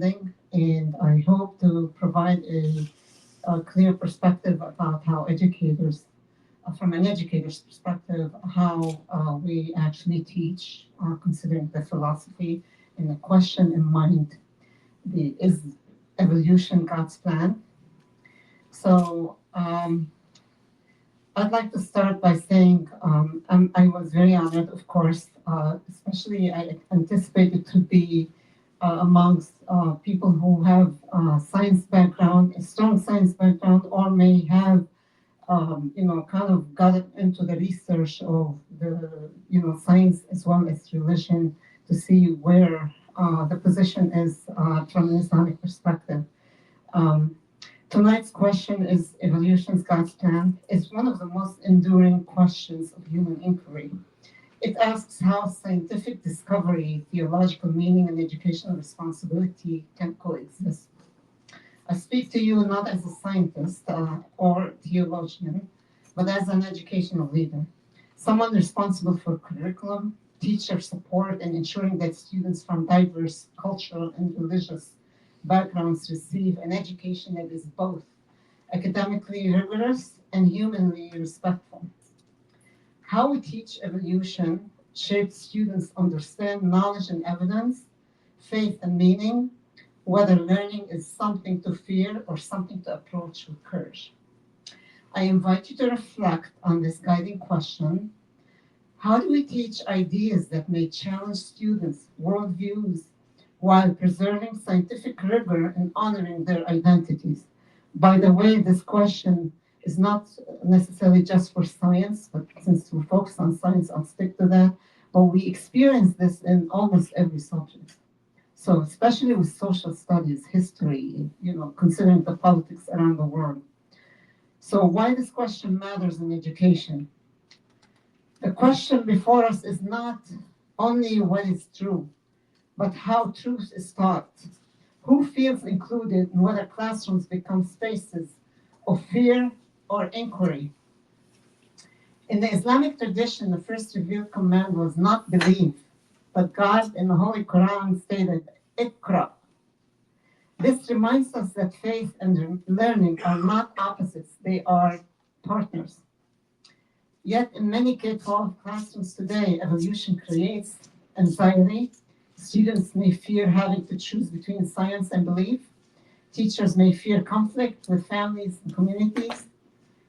understanding, and I hope to provide a clear perspective about how educators, from an educator's perspective, how we actually teach, considering the philosophy and the question in mind, is evolution God's plan? So I'd like to start by saying I was very honored, of course, especially I anticipated to be amongst people who have science background, a strong science background, or may have, kind of got into the research of the, science as well as religion to see where the position is from an Islamic perspective. Um, Tonight's question is evolution's God's plan is one of the most enduring questions of human inquiry. It asks how scientific discovery, theological meaning, and educational responsibility can coexist. I speak to you not as a scientist or theologian, but as an educational leader, someone responsible for curriculum, teacher support, and ensuring that students from diverse cultural and religious backgrounds receive an education that is both academically rigorous and humanly respectful. How we teach evolution shapes students understand knowledge and evidence, faith and meaning, whether learning is something to fear or something to approach with courage. I invite you to reflect on this guiding question. How do we teach ideas that may challenge students' worldviews while preserving scientific rigor and honoring their identities? By the way, this question is not necessarily just for science, but since we're focused on science, I'll stick to that. But we experience this in almost every subject. So, especially with social studies, history, considering the politics around the world. So, why this question matters in education? The question before us is not only what is true, but how truth is taught. Who feels included and whether classrooms become spaces of fear or inquiry. In the Islamic tradition, the first revealed command was not believe, but God in the Holy Quran stated, Iqra. This reminds us that faith and learning are not opposites, they are partners. Yet, in many K-12 classrooms today, evolution creates anxiety. Students may fear having to choose between science and belief. Teachers may fear conflict with families and communities.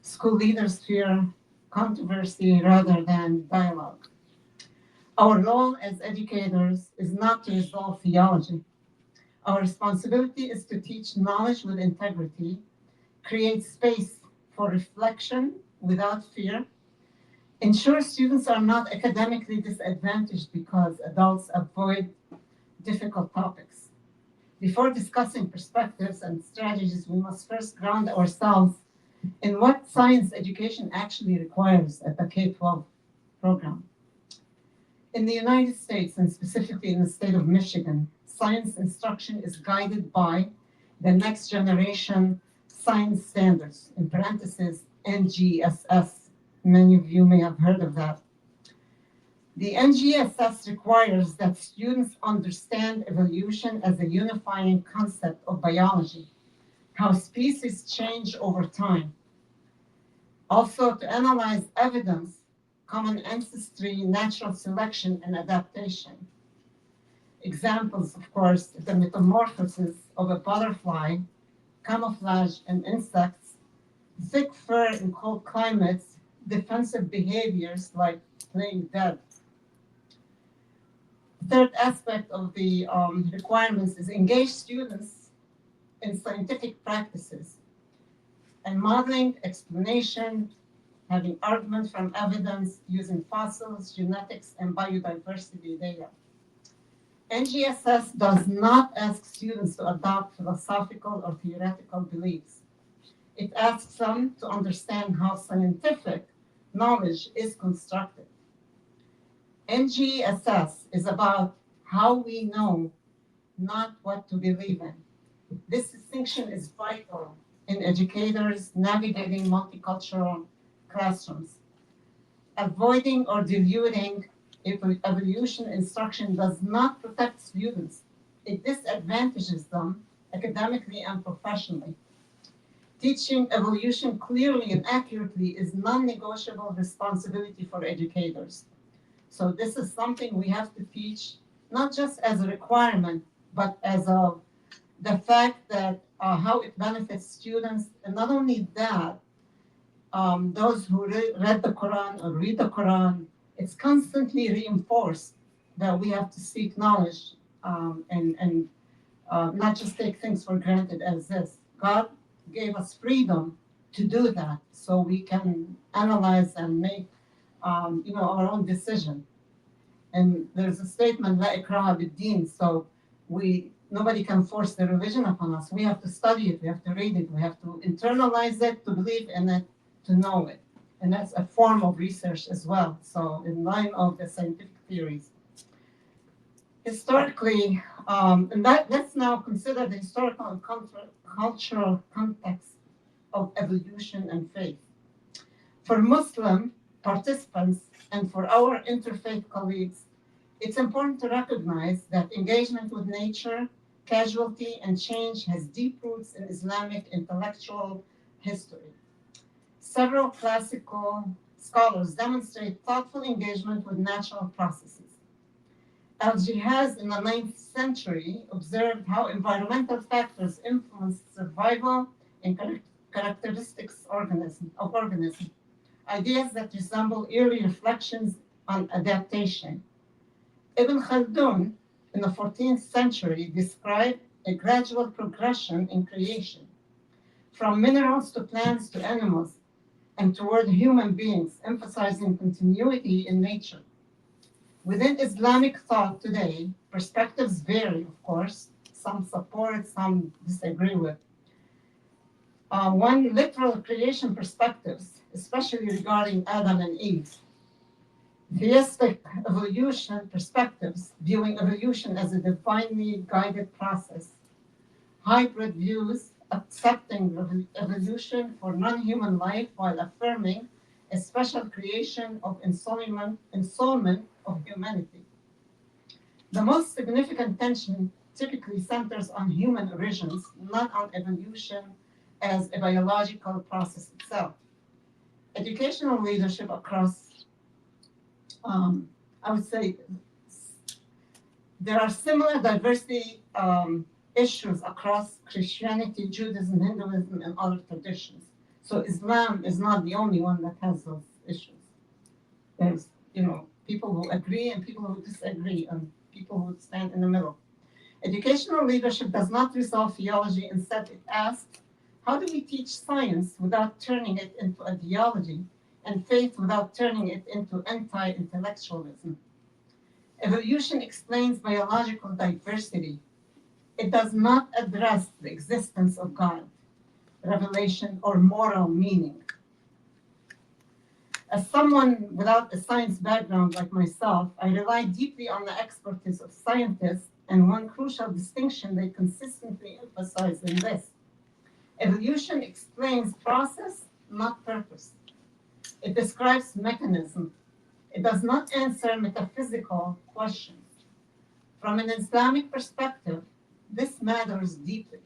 School leaders fear controversy rather than dialogue. Our role as educators is not to resolve theology. Our responsibility is to teach knowledge with integrity, create space for reflection without fear, ensure students are not academically disadvantaged because adults avoid difficult topics. Before discussing perspectives and strategies, we must first ground ourselves in what science education actually requires at the K-12 program. In the United States, and specifically in the state of Michigan, science instruction is guided by the Next Generation Science Standards, in parentheses, NGSS. Many of you may have heard of that. The NGSS requires that students understand evolution as a unifying concept of biology, how species change over time. Also, to analyze evidence, common ancestry, natural selection, and adaptation. Examples, of course, the metamorphosis of a butterfly, camouflage in insects, thick fur in cold climates, defensive behaviors like playing dead. Third aspect of the requirements is engage students in scientific practices and modeling, explanation, having argument from evidence using fossils, genetics, and biodiversity data. NGSS does not ask students to adopt philosophical or theoretical beliefs. It asks them to understand how scientific knowledge is constructed. NGSS is about how we know, not what to believe in. This distinction is vital in educators navigating multicultural classrooms. Avoiding or diluting evolution instruction does not protect students. it disadvantages them academically and professionally. Teaching evolution clearly and accurately is non-negotiable responsibility for educators. So this is something we have to teach, not just as a requirement, but as the fact that how it benefits students. And not only that, those who read the Quran or read the Quran, it's constantly reinforced that we have to seek knowledge and not just take things for granted as this. God gave us freedom to do that, so we can analyze and make our own decision. And there's a statement, La ikraha bid-din, so nobody can force the religion upon us. We have to study it, we have to read it, we have to internalize it, to believe in it, to know it. And that's a form of research as well. So in line of the scientific theories. Historically, and let's now consider the historical and cultural context of evolution and faith. For Muslim participants and for our interfaith colleagues, it's important to recognize that engagement with nature, casualty, and change has deep roots in Islamic intellectual history. Several classical scholars demonstrate thoughtful engagement with natural processes. Al-Jihaz in the 9th century observed how environmental factors influence survival and characteristics of organisms, ideas that resemble early reflections on adaptation. Ibn Khaldun in the 14th century described a gradual progression in creation, from minerals to plants to animals, and toward human beings, emphasizing continuity in nature. Within Islamic thought today, perspectives vary, of course. Some support, some disagree with. One literal creation perspectives, especially regarding Adam and Eve. Theistic evolution perspectives, viewing evolution as a divinely guided process. Hybrid views, accepting evolution for non-human life while affirming a special creation of ensoulment of humanity. The most significant tension typically centers on human origins, not on evolution as a biological process itself. Educational leadership across, I would say, there are similar diversity issues across Christianity, Judaism, Hinduism, and other traditions. So Islam is not the only one that has those issues. There's, people who agree and people who disagree, and people who stand in the middle. Educational leadership does not resolve theology. Instead, it asks, how do we teach science without turning it into ideology, and faith without turning it into anti-intellectualism? Evolution explains biological diversity. It does not address the existence of God, revelation, or moral meaning. As someone without a science background like myself, I rely deeply on the expertise of scientists, and one crucial distinction they consistently emphasize in this. Evolution explains process, not purpose. It describes mechanism. It does not answer metaphysical questions. From an Islamic perspective, this matters deeply.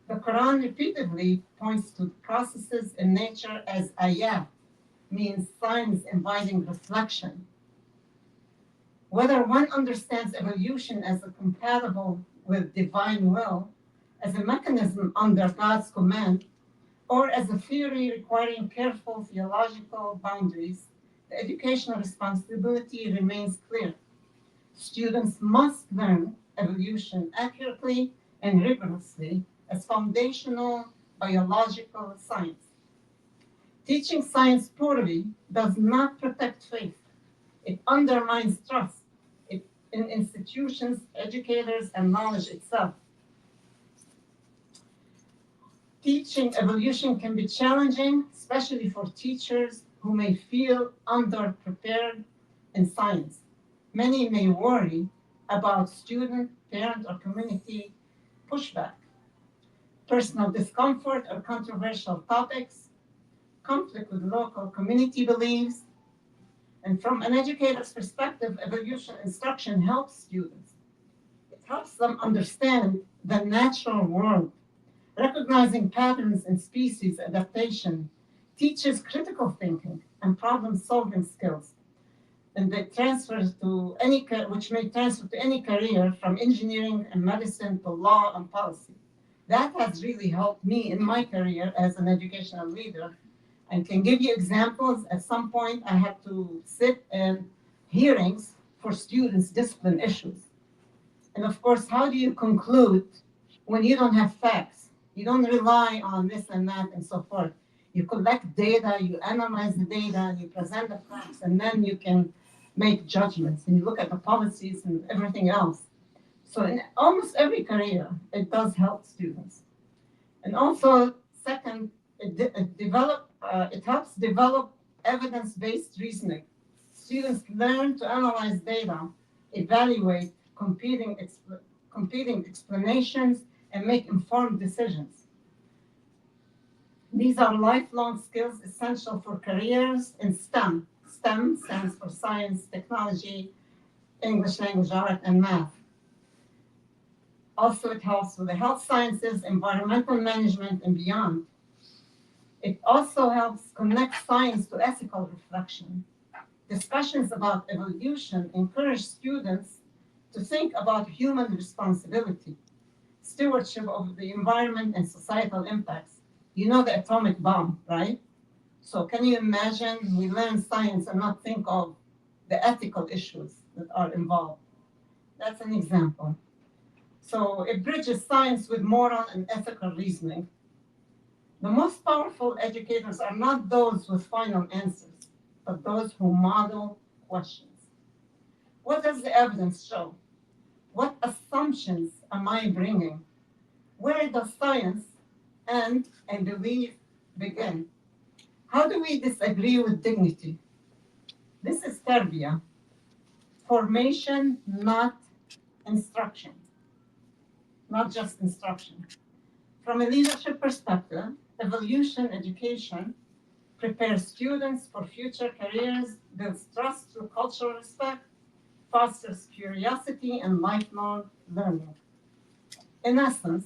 The Quran repeatedly points to processes in nature as ayat, means signs inviting reflection. Whether one understands evolution as a compatible with divine will, as a mechanism under God's command, or as a theory requiring careful theological boundaries, the educational responsibility remains clear. Students must learn evolution accurately and rigorously as foundational biological science. Teaching science poorly does not protect faith. It undermines trust in institutions, educators, and knowledge itself. Teaching evolution can be challenging, especially for teachers who may feel underprepared in science. Many may worry about student, parent, or community pushback, personal discomfort or controversial topics, conflict with local community beliefs. And from an educator's perspective, evolution instruction helps students. It helps them understand the natural world. Recognizing patterns in species adaptation teaches critical thinking and problem-solving skills, and that transfers to which may transfer to any career from engineering and medicine to law and policy. That has really helped me in my career as an educational leader, and can give you examples. At some point, I had to sit in hearings for students' discipline issues. And of course, how do you conclude when you don't have facts? You don't rely on this and that and so forth. You collect data, you analyze the data, you present the facts, and then you can make judgments and you look at the policies and everything else. So in almost every career, it does help students. And also, second, it helps develop evidence-based reasoning. Students learn to analyze data, evaluate competing explanations, and make informed decisions. These are lifelong skills essential for careers in STEM. STEM stands for science, technology, English language, art, and math. Also, it helps with the health sciences, environmental management, and beyond. It also helps connect science to ethical reflection. Discussions about evolution encourage students to think about human responsibility, stewardship of the environment, and societal impacts. You know the atomic bomb, right? So can you imagine we learn science and not think of the ethical issues that are involved? That's an example. So it bridges science with moral and ethical reasoning. The most powerful educators are not those with final answers, but those who model questions. What does the evidence show? What assumptions am I bringing? Where does science end and belief begin? How do we disagree with dignity? This is tarbiyah, formation, not instruction, not just instruction. From a leadership perspective, evolution education prepares students for future careers, builds trust through cultural respect, fosters curiosity and lifelong learning. In essence,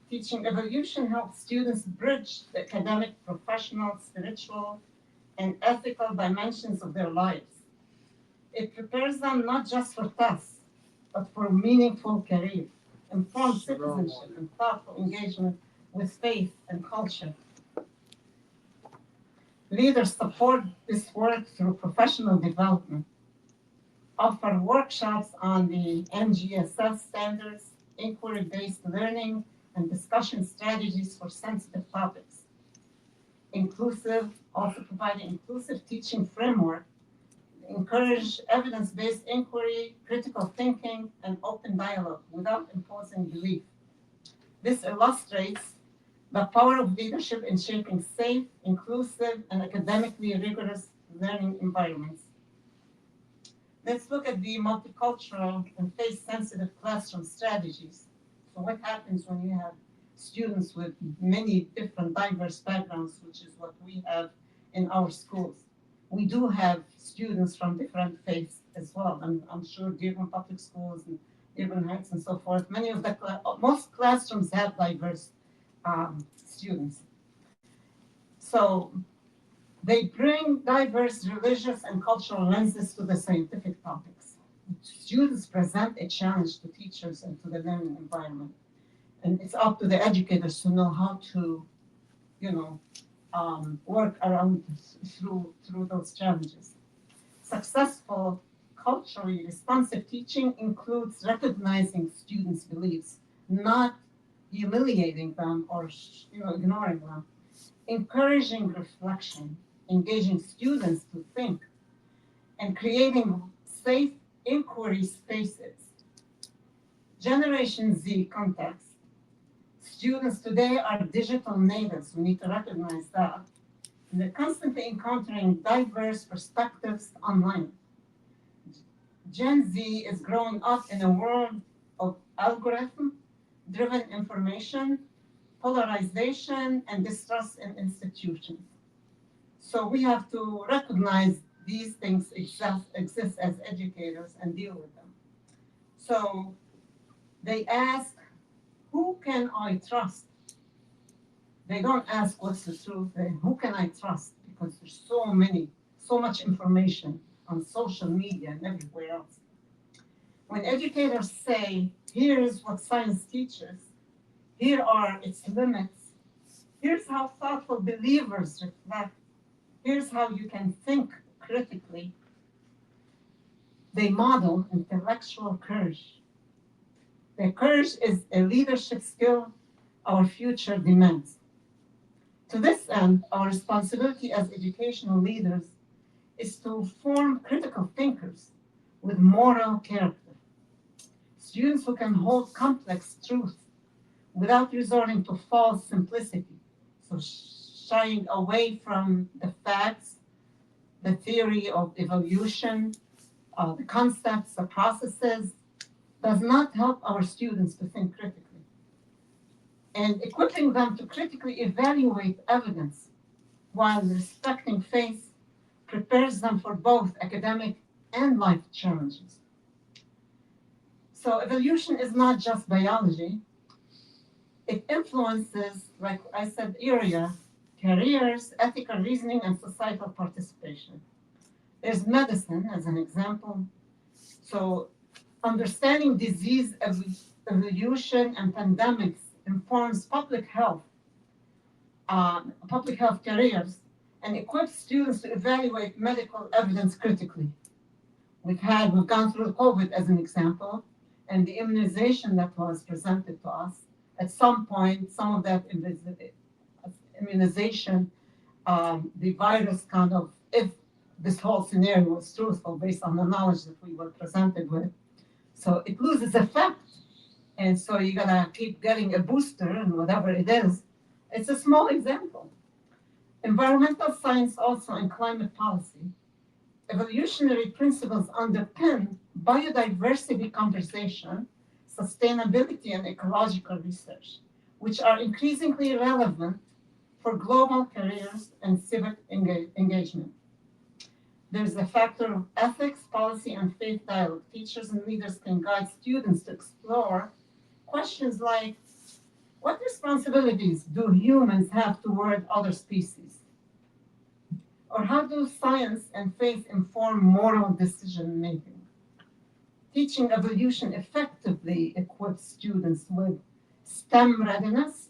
teaching evolution helps students bridge the academic, professional, spiritual, and ethical dimensions of their lives. It prepares them not just for tests, but for meaningful careers, informed citizenship, and thoughtful engagement with faith and culture. Leaders support this work through professional development, offer workshops on the NGSS standards, inquiry-based learning, and discussion strategies for sensitive topics. Also providing inclusive teaching framework, encourage evidence-based inquiry, critical thinking, and open dialogue without imposing belief. This illustrates the power of leadership in shaping safe, inclusive, and academically rigorous learning environments. Let's look at the multicultural and faith-sensitive classroom strategies. So what happens when you have students with many different diverse backgrounds, which is what we have in our schools? We do have students from different faiths as well. I'm sure Dearborn Public Schools and Dearborn Heights and so forth, most classrooms have diverse students. So they bring diverse religious and cultural lenses to the scientific topics. Students present a challenge to teachers and to the learning environment. And it's up to the educators to know how to, you know, work around through those challenges. Successful, culturally responsive teaching includes recognizing students' beliefs, not humiliating them or ignoring them, encouraging reflection, engaging students to think, and creating safe inquiry spaces. Generation Z context. Students today are digital natives. We need to recognize that. And they're constantly encountering diverse perspectives online. Gen Z is growing up in a world of algorithm-driven information, polarization, and distrust in institutions. So we have to recognize these things exist as educators and deal with them. So They ask, who can I trust? They don't ask what's the truth. Who can I trust? Because there's so much information on social media and everywhere else. When educators say, here's what science teaches, here are its limits, here's how thoughtful believers reflect, here's how you can think critically, they model intellectual courage. Their courage is a leadership skill our future demands. To this end, our responsibility as educational leaders is to form critical thinkers with moral character, students who can hold complex truths without resorting to false simplicity, so shying away from the facts, the theory of evolution, the concepts, the processes, does not help our students to think critically. And equipping them to critically evaluate evidence while respecting faith prepares them for both academic and life challenges. So evolution is not just biology. It influences, like I said earlier, careers, ethical reasoning, and societal participation. There's medicine as an example. So understanding disease evolution and pandemics informs public health careers, and equips students to evaluate medical evidence critically. We've gone through COVID as an example, and the immunization that was presented to us. At some point, some of that immunization, the virus kind of, if this whole scenario was truthful based on the knowledge that we were presented with, so it loses effect. And so you're gonna keep getting a booster and whatever it is. It's a small example. Environmental science also and climate policy. Evolutionary principles underpin biodiversity conversation, sustainability, and ecological research, which are increasingly relevant for global careers and civic engagement. There's a factor of ethics, policy, and faith dialogue. Teachers and leaders can guide students to explore questions like, what responsibilities do humans have toward other species? Or how do science and faith inform moral decision making? Teaching evolution effectively equips students with STEM readiness,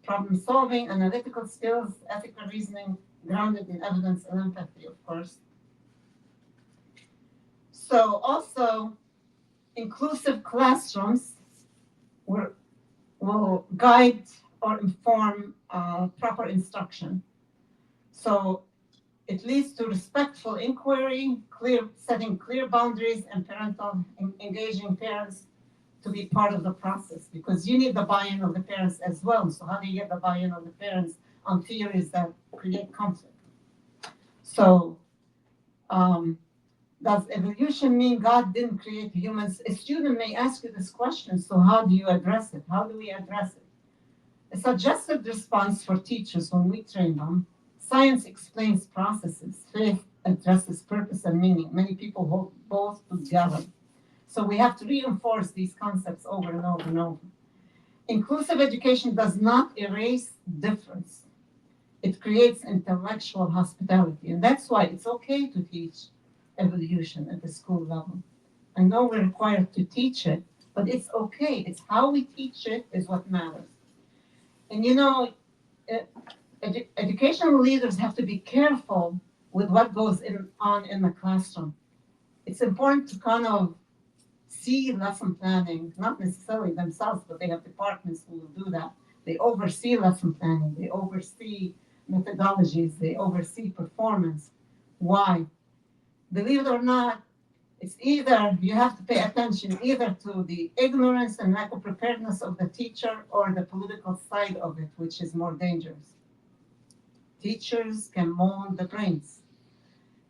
problem solving, analytical skills, ethical reasoning, grounded in evidence and empathy, of course. So, also, inclusive classrooms will, will guide or inform proper instruction. So, it leads to respectful inquiry, setting clear boundaries, and engaging parents to be part of the process because you need the buy-in of the parents as well. So how do you get the buy-in of the parents on theories that create conflict? So um, does evolution mean God didn't create humans? A student may ask you this question. So how do you address it? How do we address it? A suggested response for teachers when we train them. Science explains processes. Faith addresses purpose and meaning. Many people hold both together. So we have to reinforce these concepts over and over and over. Inclusive education does not erase difference. It creates intellectual hospitality. And that's why it's okay to teach evolution at the school level. I know we're required to teach it, but it's okay. It's how we teach it is what matters. And educational leaders have to be careful with what goes on in the classroom. It's important to kind of see lesson planning, not necessarily themselves, but they have departments who will do that. They oversee lesson planning, they oversee methodologies, they oversee performance. Why? Believe it or not, it's either you have to pay attention either to the ignorance and lack of preparedness of the teacher or the political side of it, which is more dangerous. Teachers can mold the brains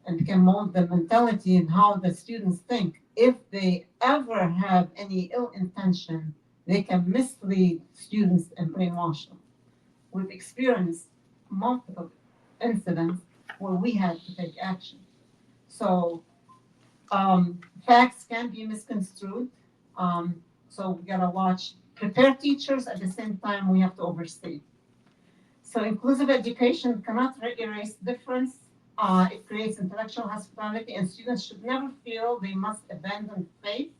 and can mold the mentality and how the students think. If they ever have any ill intention, they can mislead students and brainwash them. We've experienced multiple incidents where we had to take action. So facts can be misconstrued. Um, So we gotta watch, prepare teachers at the same time we have to oversee. So inclusive education cannot erase difference. It creates intellectual hospitality, and students should never feel they must abandon faith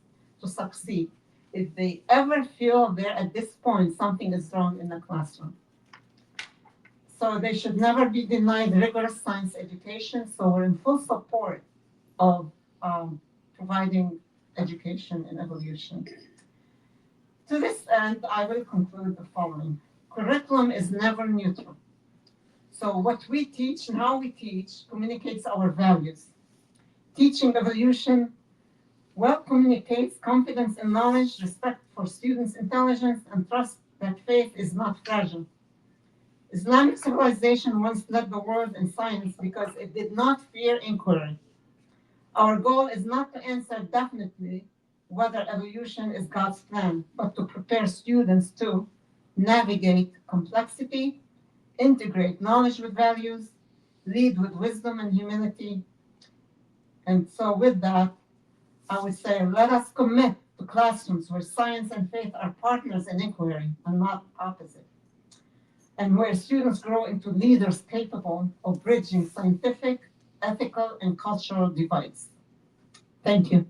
to succeed. If they ever feel they're at this point, something is wrong in the classroom. So they should never be denied rigorous science education. So we're in full support of providing education in evolution. To this end, I will conclude the following. Curriculum is never neutral. So what we teach and how we teach communicates our values. Teaching evolution well communicates confidence in knowledge, respect for students' intelligence, and trust that faith is not fragile. Islamic civilization once led the world in science because it did not fear inquiry. Our goal is not to answer definitely whether evolution is God's plan, but to prepare students to navigate complexity, integrate knowledge with values, lead with wisdom and humility. And so, with that, I would say let us commit to classrooms where science and faith are partners in inquiry and not opposite, and where students grow into leaders capable of bridging scientific, ethical, and cultural divides. Thank you.